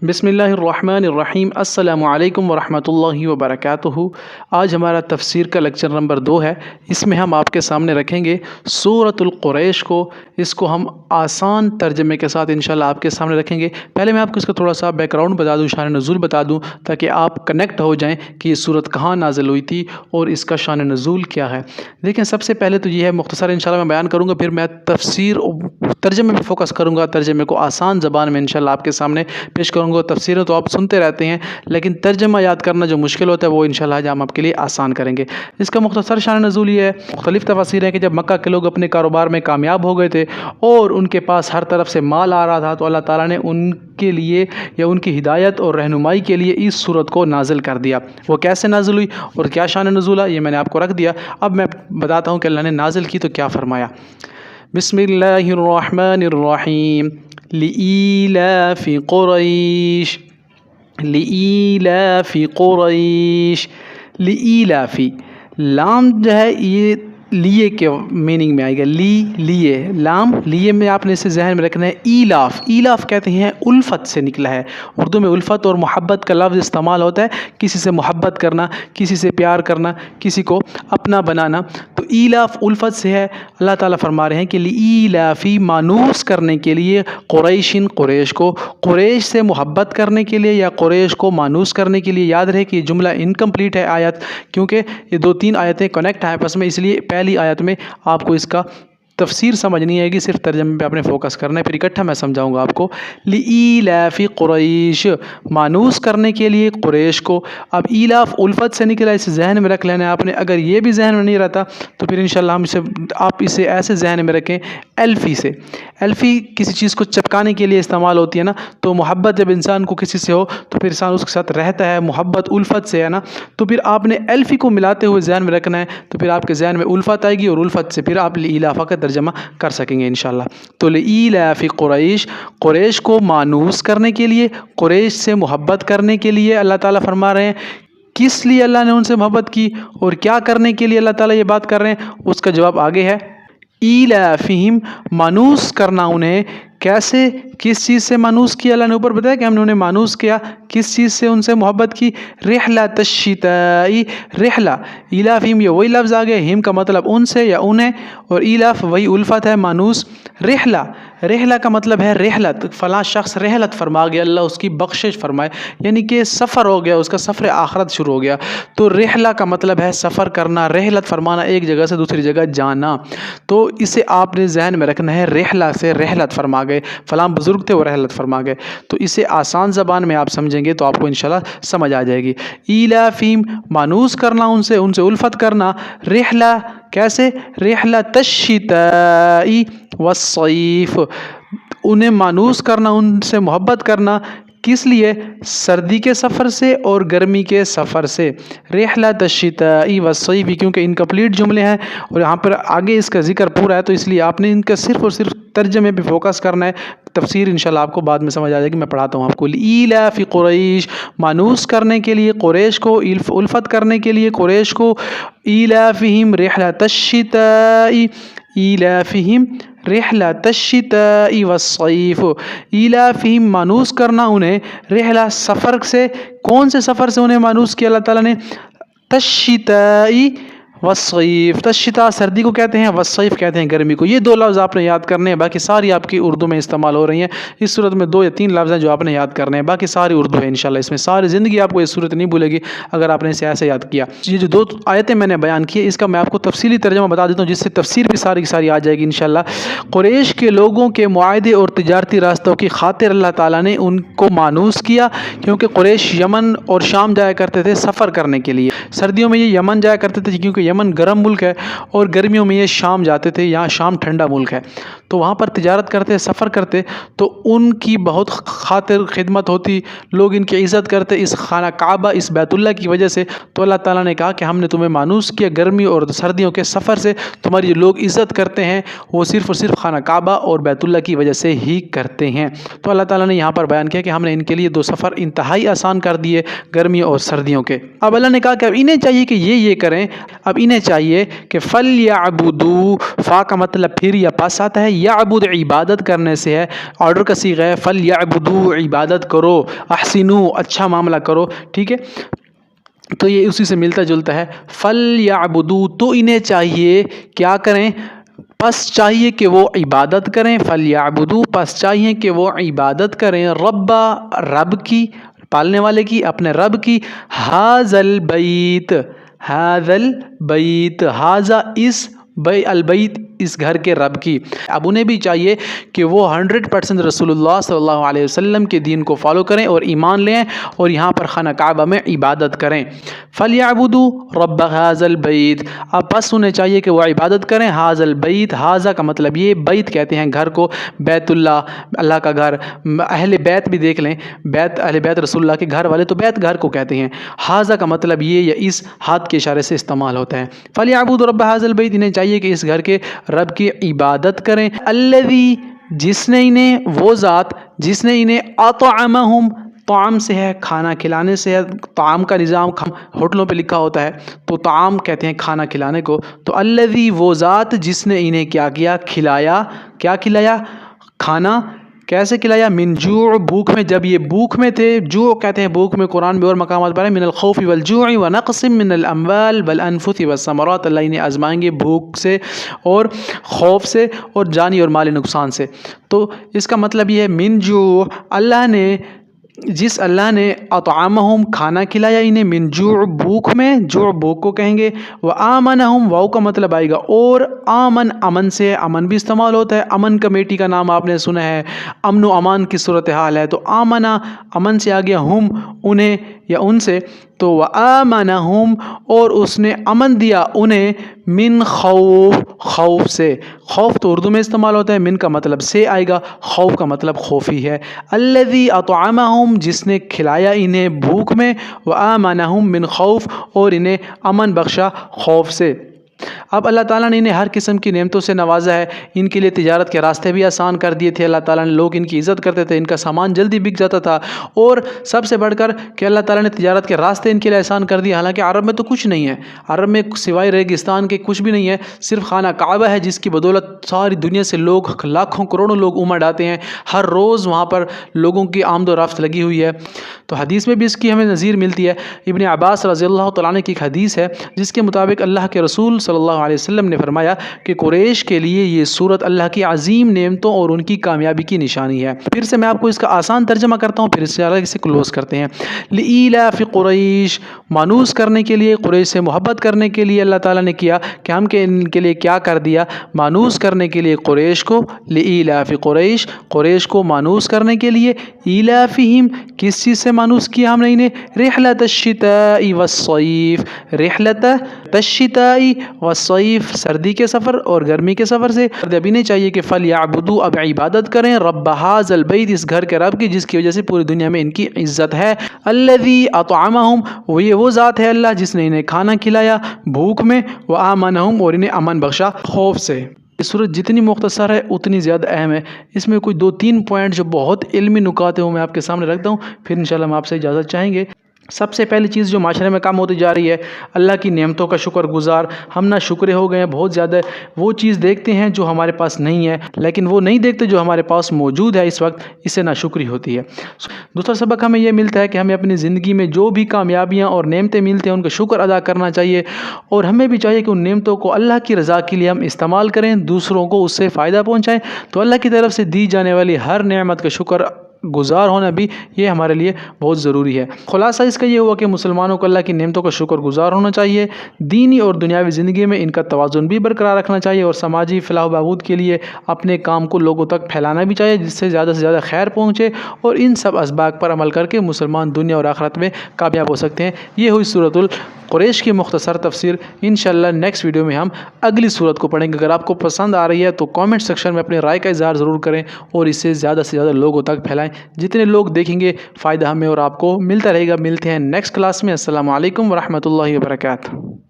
بسم اللہ الرحمن الرحیم۔ السلام علیکم ورحمۃ اللہ وبرکاتہ۔ آج ہمارا تفسیر کا لیکچر نمبر 2 ہے۔ اس میں ہم آپ کے سامنے رکھیں گے سورۃ القریش کو۔ اس کو ہم آسان ترجمے کے ساتھ انشاءاللہ آپ کے سامنے رکھیں گے۔ پہلے میں آپ کو اس کا تھوڑا سا بیک گراؤنڈ بتا دوں، شان نزول بتا دوں، تاکہ آپ کنیکٹ ہو جائیں کہ یہ سورت کہاں نازل ہوئی تھی اور اس کا شان نزول کیا ہے۔ دیکھیں، سب سے پہلے تو یہ ہے، مختصر انشاءاللہ میں بیان کروں گا، پھر میں تفسیر ترجمے پہ فوکس کروں گا۔ ترجمے کو آسان زبان میں انشاءاللہ آپ کے سامنے پیش کروں گا۔ تفسیریں تو آپ سنتے رہتے ہیں، لیکن ترجمہ یاد کرنا جو مشکل ہوتا ہے وہ انشاءاللہ ہم آپ کے لیے آسان کریں گے۔ اس کا مختصر شان نزول یہ ہے، مختلف تفاسیر ہیں کہ جب مکہ کے لوگ اپنے کاروبار میں کامیاب ہو گئے تھے اور ان کے پاس ہر طرف سے مال آ رہا تھا، تو اللہ تعالیٰ نے ان کے لیے یا ان کی ہدایت اور رہنمائی کے لیے اس سورت کو نازل کر دیا۔ وہ کیسے نازل ہوئی اور کیا شان نزول ہے، یہ میں نے آپ کو رکھ دیا۔ اب میں بتاتا ہوں کہ اللہ نے نازل کی تو کیا فرمایا۔ بسم اللہ الرحمن الرحیم۔ لإیلاف قریش، لإیلاف قریش، لإیلافی، لام جو ہے یہ لیے کے میننگ میں آئے گا، لیے، لام لیے میں آپ نے اسے ذہن میں رکھنا ہے۔ ایلاف، ایلاف کہتے ہیں الفت سے نکلا ہے۔ اردو میں الفت اور محبت کا لفظ استعمال ہوتا ہے، کسی سے محبت کرنا، کسی سے پیار کرنا، کسی کو اپنا بنانا، تو ایلاف الفت سے ہے۔ اللہ تعالیٰ فرما رہے ہیں کہ لإیلافی، مانوس کرنے کے لیے، قریشن، قریش کو، قریش سے محبت کرنے کے لیے یا قریش کو مانوس کرنے کے لیے۔ یاد رہے کہ یہ جملہ انکمپلیٹ ہے آیت، کیونکہ یہ 2-3 آیتیں کنیکٹ ہیں آپس میں، اس لیے پہلی آیت میں آپ کو اس کا تفسیر سمجھ نہیں آئے گی، صرف ترجمے پہ آپ نے فوکس کرنا ہے، پھر اکٹھا میں سمجھاؤں گا آپ کو۔ لإیلاف قریش، مانوس کرنے کے لیے قریش کو۔ اب ایلاف الفت سے نکلا، اسے ذہن میں رکھ لینا ہے آپ نے۔ اگر یہ بھی ذہن میں نہیں رہتا تو پھر انشاءاللہ آپ اسے ایسے ذہن میں رکھیں، الفی سے۔ الفی کسی چیز کو چپکانے کے لیے استعمال ہوتی ہے نا، تو محبت جب انسان کو کسی سے ہو تو پھر انسان اس کے ساتھ رہتا ہے، محبت الفت سے ہے نا، تو پھر آپ نے الفی کو ملاتے ہوئے ذہن میں رکھنا ہے، تو پھر آپ کے ذہن میں الفت آئے گی اور الفت سے پھر آپ لإیلافہ کا ترجمہ کر سکیں گے انشاءاللہ۔ تو لإیلاف قریش، قریش کو مانوس کرنے کے لیے، قریش سے محبت کرنے کے لیے اللہ تعالیٰ فرما رہے ہیں۔ کس لیے اللہ نے ان سے محبت کی اور کیا کرنے کے لیے اللہ تعالیٰ یہ بات کر رہے ہیں، اس کا جواب آگے ہے۔ ایلافہم، مانوس کرنا انہیں، کیسے، کس چیز سے مانوس کیا، اللہ نے اوپر بتایا کہ ہم نے انہیں مانوس کیا، کس چیز سے ان سے محبت کی، رحلۃ الشتاء، رحلہ، ایلافہم یہ وہی لفظ آ گیا، ہم کا مطلب ان سے یا انہیں، اور ایلاف وہی الفت ہے، مانوس۔ رحلہ، رحلہ کا مطلب ہے رحلت، فلاں شخص رحلت فرما گیا، اللہ اس کی بخشش فرمائے، یعنی کہ سفر ہو گیا، اس کا سفر آخرت شروع ہو گیا، تو رحلہ کا مطلب ہے سفر کرنا، رحلت فرمانا، ایک جگہ سے دوسری جگہ جانا، تو اسے آپ نے ذہن میں رکھنا ہے، رحلہ سے رحلت فرما گئے، فلاں بزرگ تھے وہ رحلت فرما گئے، تو اسے آسان زبان میں آپ سمجھیں گے تو آپ کو انشاءاللہ سمجھ آ جائے گی۔ ایلافیم، مانوس کرنا ان سے الفت کرنا، رحلہ کیسے، رحلۃ الشتاء والصیف، انہیں مانوس کرنا، ان سے محبت کرنا، کس لیے، سردی کے سفر سے اور گرمی کے سفر سے۔ رحلۃ الشتاء والصیف، کیونکہ انکمپلیٹ جملے ہیں اور یہاں پر آگے اس کا ذکر پورا ہے، تو اس لیے آپ نے ان کا صرف اور صرف ترجمے پہ فوکس کرنا ہے۔ تفسیر انشاءاللہ آپ کو بعد میں سمجھ آ جائے گی، میں پڑھاتا ہوں آپ کو۔ لإیلاف قریش، مانوس کرنے کے لیے قریش کو، الفت کرنے کے لیے قریش کو، ایلافہم رحلۃ الشتاء، ایلافہم رحلۃ الشتاء والصیف، ایلافہم مانوس کرنا انہیں، رحلہ سفر سے، کون سے سفر سے انہیں مانوس کیا اللہ تعالیٰ نے، الشتاء والصیف، الشتاء سردی کو کہتے ہیں، والصیف کہتے ہیں گرمی کو۔ یہ 2 لفظ آپ نے یاد کرنے ہیں، باقی ساری آپ کی اردو میں استعمال ہو رہی ہیں۔ اس صورت میں 2 یا 3 لفظ ہیں جو آپ نے یاد کرنے ہیں، باقی ساری اردو ہے انشاءاللہ، اس میں ساری زندگی آپ کو یہ صورت نہیں بھولے گی اگر آپ نے اسے ایسے یاد کیا۔ یہ جو 2 آیتیں میں نے بیان کی ہے، اس کا میں آپ کو تفصیلی ترجمہ بتا دیتا ہوں، جس سے تفسیر بھی ساری کی ساری آ جائے گی انشاءاللہ۔ قریش کے لوگوں کے معاہدے اور تجارتی راستوں کی خاطر اللہ تعالیٰ نے ان کو مانوس کیا، کیونکہ قریش یمن اور شام جایا کرتے تھے سفر کرنے کے لیے۔ سردیوں میں یہ یمن جایا کرتے تھے کیونکہ یمن گرم ملک ہے، اور گرمیوں میں یہ شام جاتے تھے، یہاں شام ٹھنڈا ملک ہے، تو وہاں پر تجارت کرتے، سفر کرتے، تو ان کی بہت خاطر خدمت ہوتی، لوگ ان کی عزت کرتے، اس خانہ کعبہ، اس بیت اللہ کی وجہ سے۔ تو اللہ تعالیٰ نے کہا کہ ہم نے تمہیں مانوس کیا گرمی اور سردیوں کے سفر سے، تمہاری جو لوگ عزت کرتے ہیں وہ صرف اور صرف خانہ کعبہ اور بیت اللہ کی وجہ سے ہی کرتے ہیں۔ تو اللہ تعالیٰ نے یہاں پر بیان کیا کہ ہم نے ان کے لیے 2 سفر انتہائی آسان کر دیے، گرمیوں اور سردیوں کے۔ اب اللہ نے کہا کہ اب انہیں چاہیے کہ یہ کریں، اب انہیں چاہیے کہ فلیعبدوا، فا کا مطلب پھر یا پس آتا ہے، یعبد عبادت کرنے سے ہے، آرڈر کا صیغہ ہے، فلیعبدوا عبادت کرو، احسنوا اچھا معاملہ کرو، ٹھیک ہے، تو یہ اسی سے ملتا جلتا ہے، فلیعبدوا تو انہیں چاہیے کیا کریں، پس چاہیے کہ وہ عبادت کریں، فلیعبدوا پس چاہیے کہ وہ عبادت کریں، رب کی، پالنے والے کی، اپنے رب کی، ھذا البیت، ھذا البیت، ھذا اس البیت اس گھر کے رب کی۔ اب انہیں بھی چاہیے کہ وہ 100% رسول اللہ صلی اللہ علیہ وسلم کے دین کو فالو کریں اور ایمان لیں اور یہاں پر خانہ کعبہ میں عبادت کریں، فلیعبدوا رب ھذا البیت، اب بس انہیں چاہیے کہ وہ عبادت کریں، ھذا البیت، ھذا کا مطلب یہ بیت کہتے ہیں گھر کو، بیت اللہ، اللہ کا گھر، اہل بیت بھی دیکھ لیں، بیت اہل بیت رسول اللہ کے گھر والے تو بیت گھر کو کہتے ہیں، ھذا کا مطلب یہ یا اس ہاتھ کے اشارے سے استعمال ہوتا ہے، فلیعبدوا رب ھذا البیت، انہیں چاہیے کہ اس گھر کے رب کی عبادت کریں، الذی جس نے انہیں، وہ ذات جس نے انہیں، اطعمہم طعام سے ہے، کھانا کھلانے سے ہے، طعام کا نظام ہوٹلوں پہ لکھا ہوتا ہے تو طعام کہتے ہیں کھانا کھلانے کو، تو الذی وہ ذات جس نے انہیں کیا کیا، کھلایا، کیا کھلایا، کھانا کیسے کھلایا، من جوع بھوک میں، جب یہ بھوک میں تھے، جوع کہتے ہیں بھوک میں، قرآن میں اور مقامات پر ہے، من الخوف والجوع ونقص من الاموال والانفس والثمرات، اللہ انہیں آزمائیں گے بھوک سے اور خوف سے اور جانی اور مالی نقصان سے، تو اس کا مطلب یہ ہے من جوع، اللہ نے، جس اللہ نے، اطعامہم کھانا کھلایا انہیں، من جوع بھوک میں، جوع بھوک کو کہیں گے، وآمنہم واو کا مطلب آئے گا، اور آمن امن سے، امن بھی استعمال ہوتا ہے، امن کمیٹی کا نام آپ نے سنا ہے، امن و امان کی صورتحال ہے، تو آمنا امن سے آ گیا، ہم انہیں یا ان سے، تو وآمنہم اور اس نے امن دیا انہیں، من خوف خوف سے، خوف تو اردو میں استعمال ہوتا ہے، من کا مطلب سے آئے گا، خوف کا مطلب خوفی ہے، الذی اطعمہم جس نے کھلایا انہیں بھوک میں، وآمنہم من خوف اور انہیں امن بخشا خوف سے۔ اب اللہ تعالیٰ نے انہیں ہر قسم کی نعمتوں سے نوازا ہے، ان کے لیے تجارت کے راستے بھی آسان کر دیے تھے اللہ تعالیٰ نے، لوگ ان کی عزت کرتے تھے، ان کا سامان جلدی بک جاتا تھا، اور سب سے بڑھ کر کہ اللہ تعالیٰ نے تجارت کے راستے ان کے لیے آسان کر دیے، حالانکہ عرب میں تو کچھ نہیں ہے، عرب میں سوائے ریگستان کے کچھ بھی نہیں ہے، صرف خانہ کعبہ ہے جس کی بدولت ساری دنیا سے لوگ، لاکھوں کروڑوں لوگ امڑ آتے ہیں، ہر روز وہاں پر لوگوں کی آمد و رفت لگی ہوئی ہے، تو حدیث میں بھی اس کی ہمیں نظیر ملتی ہے، ابن عباس رضی اللہ تعالیٰ عنہ کی ایک حدیث ہے جس کے مطابق اللہ کے رسول صلی اللہ علیہ وسلم نے فرمایا کہ قریش کے لیے یہ صورت اللہ کی عظیم نعمتوں اور ان کی کامیابی کی نشانی ہے۔ پھر سے میں آپ کو اس کا آسان ترجمہ کرتا ہوں، پھر اسے کلوز کرتے ہیں، لإیلاف قریش، مانوس کرنے کے لیے، قریش سے محبت کرنے کے لیے اللہ تعالیٰ نے کیا کہ ہم کہ ان کے لیے کیا کر دیا، مانوس کرنے کے لیے قریش کو، لإیلاف قریش، قریش کو مانوس کرنے کے لیے، ایلافہم کس چیز سے مانوس کیا ہم نے انہیں، رحلۃ الشتاء والصیف، رحلۃ الشتاء والصیف سردی کے سفر اور گرمی کے سفر سے، اب انہیں چاہیے کہ فلیعبدوا اب عبادت کریں، رب ھذا البیت اس گھر کے رب کی جس کی وجہ سے پوری دنیا میں ان کی عزت ہے، الذی اطعمہم وہ ذات ہے اللہ جس نے انہیں کھانا کھلایا بھوک میں، وآمنہم اور انہیں امن بخشا خوف سے۔ یہ سورت جتنی مختصر ہے اتنی زیادہ اہم ہے، اس میں کوئی 2-3 پوائنٹ جو بہت علمی نکات ہیں وہ میں آپ کے سامنے رکھتا ہوں، پھر انشاءاللہ ہم آپ سے اجازت چاہیں گے۔ سب سے پہلی چیز جو معاشرے میں کم ہوتی جا رہی ہے، اللہ کی نعمتوں کا شکر گزار ہم نہ شکرے ہو گئے ہیں بہت زیادہ، وہ چیز دیکھتے ہیں جو ہمارے پاس نہیں ہے، لیکن وہ نہیں دیکھتے جو ہمارے پاس موجود ہے اس وقت، اس سے ناشکری ہوتی ہے۔ دوسرا سبق ہمیں یہ ملتا ہے کہ ہمیں اپنی زندگی میں جو بھی کامیابیاں اور نعمتیں ملتے ہیں ان کا شکر ادا کرنا چاہیے، اور ہمیں بھی چاہیے کہ ان نعمتوں کو اللہ کی رضا کے لیے ہم استعمال کریں، دوسروں کو اس سے فائدہ پہنچائیں، تو اللہ کی طرف سے دی جانے والی ہر نعمت کا شکر گزار ہونا بھی یہ ہمارے لیے بہت ضروری ہے۔ خلاصہ اس کا یہ ہوا کہ مسلمانوں کو اللہ کی نعمتوں کا شکر گزار ہونا چاہیے، دینی اور دنیاوی زندگی میں ان کا توازن بھی برقرار رکھنا چاہیے، اور سماجی فلاح و بہبود کے لیے اپنے کام کو لوگوں تک پھیلانا بھی چاہیے جس سے زیادہ خیر پہنچے، اور ان سب اسباق پر عمل کر کے مسلمان دنیا اور آخرت میں کامیاب ہو سکتے ہیں۔ یہ ہوئی سورۃ القریش کی مختصر تفسیر۔ انشاءاللہ نیکسٹ ویڈیو میں ہم اگلی سورت کو پڑھیں گے۔ اگر آپ کو پسند آ رہی ہے تو کامنٹ سیکشن میں اپنی رائے کا اظہار ضرور کریں، اور اسے زیادہ سے زیادہ لوگوں تک پھیلائیں، جتنے لوگ دیکھیں گے فائدہ ہمیں اور آپ کو ملتا رہے گا۔ ملتے ہیں نیکسٹ کلاس میں۔ السلام علیکم ورحمۃ اللہ وبرکاتہ۔